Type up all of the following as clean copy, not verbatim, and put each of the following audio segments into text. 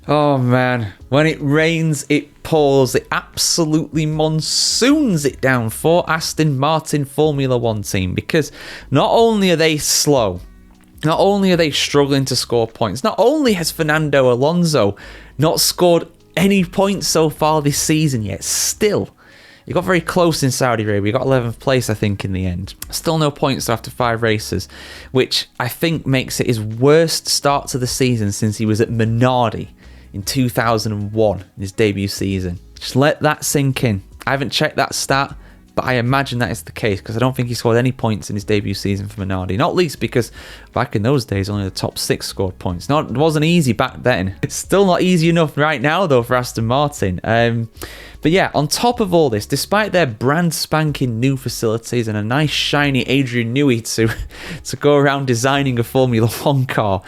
Oh man, when it rains, it pours. It absolutely monsoons it down for Aston Martin Formula 1 team, because not only are they slow, not only are they struggling to score points, not only has Fernando Alonso not scored any points so far this season yet, still, he got very close in Saudi Arabia. He got 11th place, I think, in the end. Still no points after 5 races, which I think makes it his worst start to the season since he was at Minardi in 2001 in his debut season. Just let that sink in. I haven't checked that stat, but I imagine that is the case, because I don't think he scored any points in his debut season for Minardi. Not least because back in those days, only the top 6 scored points. It wasn't easy back then. It's still not easy enough right now, though, for Aston Martin. But yeah, on top of all this, despite their brand spanking new facilities and a nice shiny Adrian Newey to go around designing a Formula 1 car,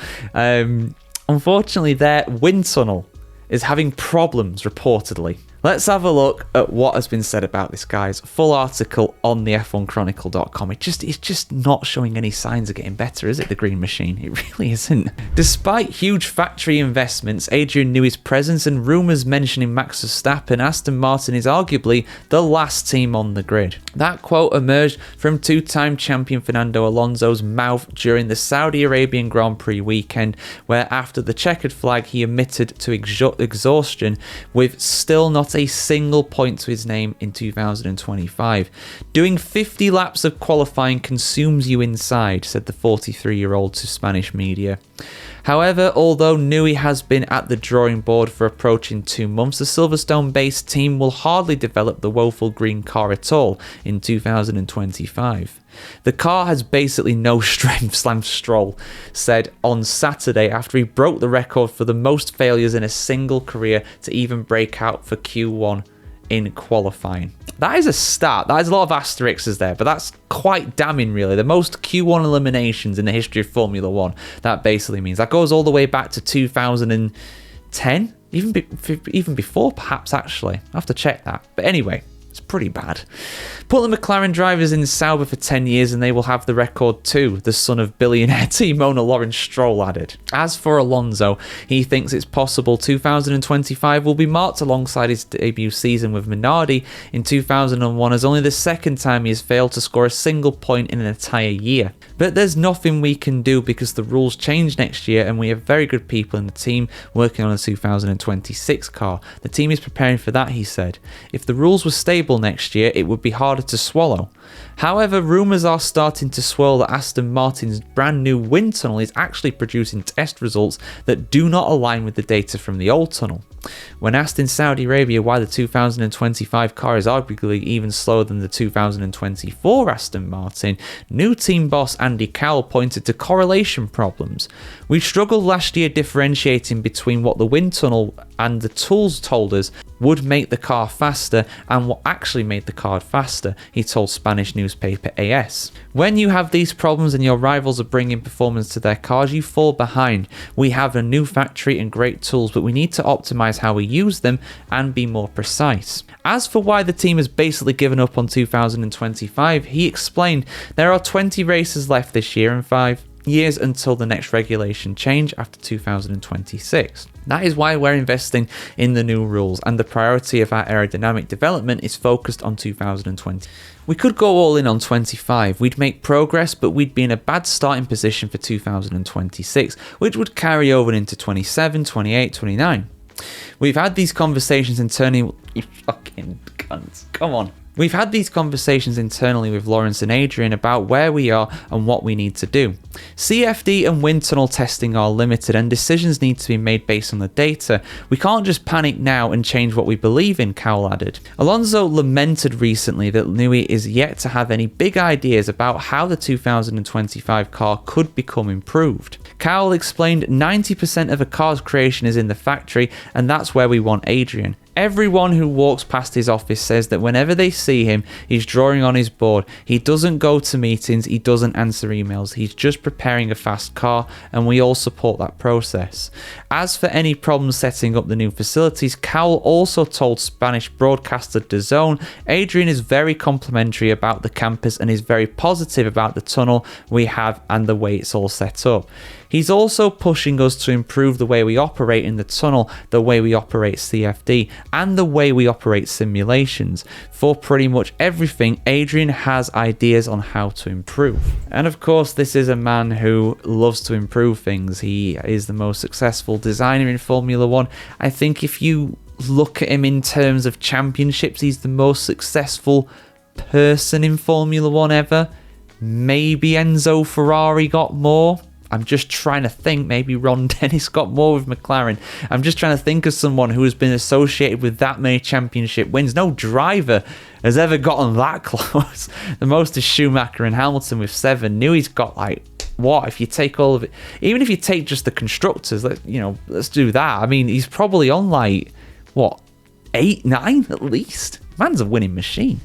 unfortunately their wind tunnel is having problems, reportedly. Let's have a look at what has been said about this, guys. Full article on the F1Chronicle.com. It's just not showing any signs of getting better, is it, the green machine? It really isn't. Despite huge factory investments, Adrian Newey's presence, and rumours mentioning Max Verstappen, Aston Martin is arguably the last team on the grid. That quote emerged from two-time champion Fernando Alonso's mouth during the Saudi Arabian Grand Prix weekend, where after the checkered flag he admitted to exhaustion with still not a single point to his name in 2025. Doing 50 laps of qualifying consumes you inside, said the 43-year-old to Spanish media. However, although Newey has been at the drawing board for approaching 2 months, the Silverstone-based team will hardly develop the woeful green car at all in 2025. The car has basically no strength, Stroll said on Saturday after he broke the record for the most failures in a single career to even break out for Q1 in qualifying. That is a stat. That is a lot of asterisks there, but that's quite damning, really. The most Q1 eliminations in the history of Formula 1, that basically means. That goes all the way back to 2010, even before, perhaps, actually. I have to check that. But anyway, it's pretty bad. Put the McLaren drivers in Sauber for 10 years and they will have the record too, the son of billionaire team owner Lawrence Stroll added. As for Alonso, he thinks it's possible 2025 will be marked alongside his debut season with Minardi in 2001 as only the second time he has failed to score a single point in an entire year. But there's nothing we can do because the rules change next year and we have very good people in the team working on a 2026 car. The team is preparing for that, he said. If the rules were stable next year, it would be harder to swallow. However, rumours are starting to swirl that Aston Martin's brand new wind tunnel is actually producing test results that do not align with the data from the old tunnel. When asked in Saudi Arabia why the 2025 car is arguably even slower than the 2024 Aston Martin, new team boss Andy Cowell pointed to correlation problems. We struggled last year differentiating between what the wind tunnel and the tools told us would make the car faster and what actually made the car faster, he told Spanish newspaper AS. When you have these problems and your rivals are bringing performance to their cars, you fall behind. We have a new factory and great tools, but we need to optimize how we use them and be more precise. As for why the team has basically given up on 2025, he explained there are 20 races left this year and 5 years until the next regulation change after 2026. That is why we're investing in the new rules, and the priority of our aerodynamic development is focused on 2020. We could go all in on 25, we'd make progress, but we'd be in a bad starting position for 2026, which would carry over into 27, 28, 29. We've had these conversations internally. You fucking cunts. Come on. We've had these conversations internally with Lawrence and Adrian about where we are and what we need to do. CFD and wind tunnel testing are limited and decisions need to be made based on the data. We can't just panic now and change what we believe in, Cowell added. Alonso lamented recently that Newey is yet to have any big ideas about how the 2025 car could become improved. Cowell explained 90% of a car's creation is in the factory and that's where we want Adrian. Everyone who walks past his office says that whenever they see him, he's drawing on his board. He doesn't go to meetings, he doesn't answer emails, he's just preparing a fast car, and we all support that process. As for any problems setting up the new facilities, Cowell also told Spanish broadcaster DAZN, Adrian is very complimentary about the campus and is very positive about the tunnel we have and the way it's all set up. He's also pushing us to improve the way we operate in the tunnel, the way we operate CFD, and the way we operate simulations. For pretty much everything, Adrian has ideas on how to improve. And of course, this is a man who loves to improve things. He is the most successful designer in Formula 1. I think if you look at him in terms of championships, he's the most successful person in Formula 1 ever. Maybe Enzo Ferrari got more. I'm just trying to think. Maybe Ron Dennis got more with McLaren. I'm just trying to think of someone who has been associated with that many championship wins. No driver has ever gotten that close. The most is Schumacher and Hamilton with 7. Newey's got like, what, if you take all of it, even if you take just the constructors, let's do that. I mean, he's probably on like, what, 8, 9 at least. Man's a winning machine.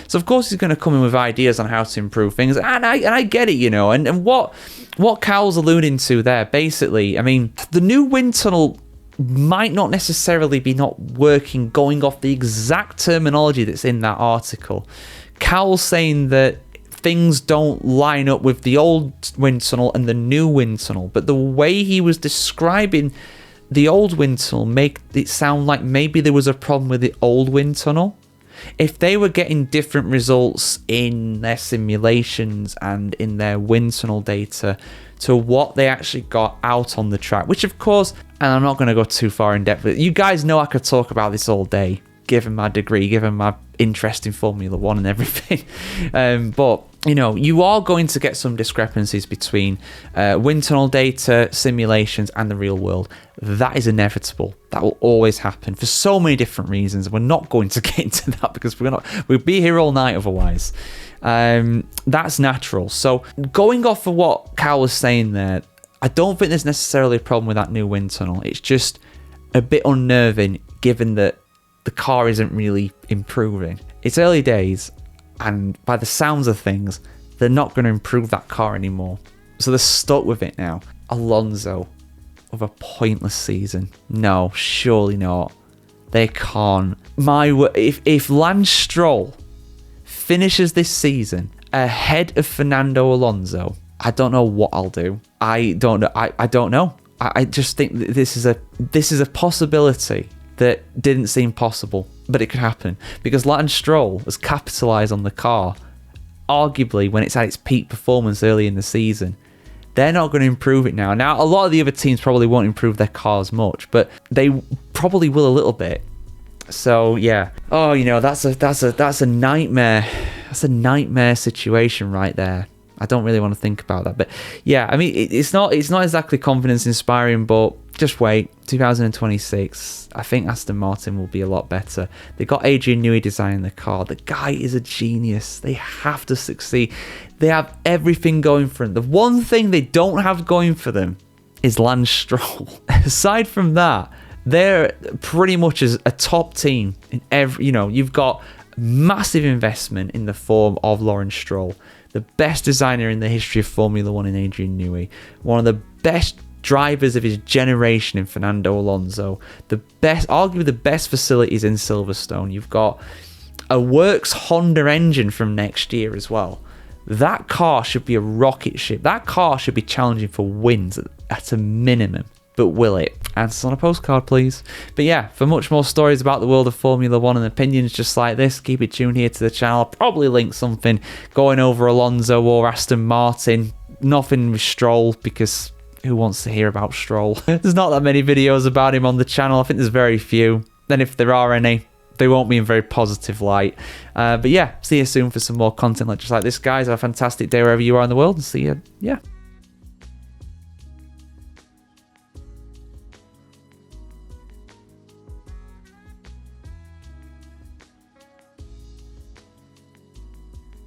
So of course he's going to come in with ideas on how to improve things, and I get it, and what Cowell's alluding to there, basically, I mean, the new wind tunnel might not necessarily be not working, going off the exact terminology that's in that article. Cowell's saying that things don't line up with the old wind tunnel and the new wind tunnel, but the way he was describing the old wind tunnel make it sound like maybe there was a problem with the old wind tunnel. If they were getting different results in their simulations and in their wind tunnel data to what they actually got out on the track, which of course, and I'm not going to go too far in depth, but you guys know I could talk about this all day, given my degree, given my interest in Formula 1 and everything. But you are going to get some discrepancies between wind tunnel data, simulations, and the real world. That is inevitable. That will always happen for so many different reasons. We're not going to get into that because we'll be here all night otherwise. That's natural. So going off of what Cal was saying there, I don't think there's necessarily a problem with that new wind tunnel. It's just a bit unnerving given that the car isn't really improving. It's early days, and by the sounds of things, they're not going to improve that car anymore. So they're stuck with it now. Alonso, of a pointless season. No, surely not. They can't. If Lance Stroll finishes this season ahead of Fernando Alonso, I don't know what I'll do. I don't know. I don't know. I just think that this is a possibility that didn't seem possible, but it could happen because Lance Stroll has capitalised on the car, arguably when it's at its peak performance early in the season. They're not going to improve it now. Now, a lot of the other teams probably won't improve their cars much, but they probably will a little bit. So yeah. Oh, that's a nightmare. That's a nightmare situation right there. I don't really want to think about that, but yeah, I mean, it's not exactly confidence inspiring, but just wait. 2026, I think Aston Martin will be a lot better. They got Adrian Newey designing the car. The guy is a genius. They have to succeed. They have everything going for them. The one thing they don't have going for them is Lance Stroll. Aside from that, they're pretty much as a top team in every. You've got massive investment in the form of Lawrence Stroll, the best designer in the history of Formula 1 in Adrian Newey, one of the best drivers of his generation in Fernando Alonso, arguably the best facilities in Silverstone. You've got a works Honda engine from next year as well. That car should be a rocket ship. That car should be challenging for wins at a minimum. But will it? Answer on a postcard, please. But yeah, for much more stories about the world of Formula 1 and opinions just like this, keep it tuned here to the channel. I'll probably link something going over Alonso or Aston Martin. Nothing with Stroll, because who wants to hear about Stroll? There's not that many videos about him on the channel. I think there's very few. Then if there are any, they won't be in very positive light. But yeah, see you soon for some more content just like this, guys. Have a fantastic day wherever you are in the world, and see you. Yeah.